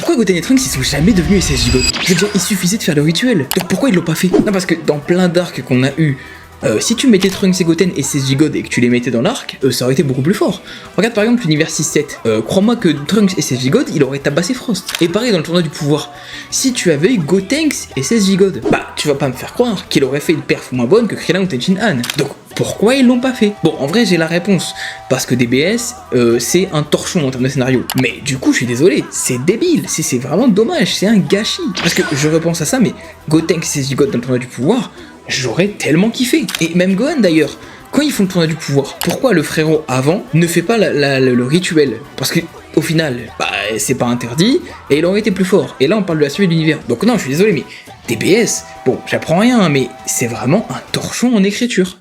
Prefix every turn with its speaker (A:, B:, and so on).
A: pourquoi Goten et Trunks ils sont jamais devenus SSJ God? Je veux dire, il suffisait de faire le rituel. Donc pourquoi ils l'ont pas fait? Non, parce que dans plein d'arcs qu'on a eu, si tu mettais Trunks et Goten et SSJ God et que tu les mettais dans l'arc, ça aurait été beaucoup plus fort. Regarde par exemple l'univers 6-7. Crois-moi que Trunks et SSJ God, il aurait tabassé Frost. Et pareil dans le tournoi du pouvoir. Si tu avais eu Gotenks et SSJ God, bah tu vas pas me faire croire qu'il aurait fait une perf moins bonne que Krillin ou Tenshin Han. Donc pourquoi ils l'ont pas fait? Bon, en vrai j'ai la réponse. Parce que DBS, c'est un torchon en termes de scénario. Mais du coup je suis désolé, c'est débile. C'est vraiment dommage, c'est un gâchis. Parce que je repense à ça, mais Gotenks et SSJ God dans le tournoi du pouvoir, j'aurais tellement kiffé. Et même Gohan d'ailleurs, quand ils font le tournoi du pouvoir, pourquoi le frérot avant ne fait pas le rituel? Parce que au final, bah c'est pas interdit, et il aurait été plus fort. Et là on parle de la suite de l'univers. Donc non, je suis désolé, mais DBS, bon j'apprends rien, mais c'est vraiment un torchon en écriture.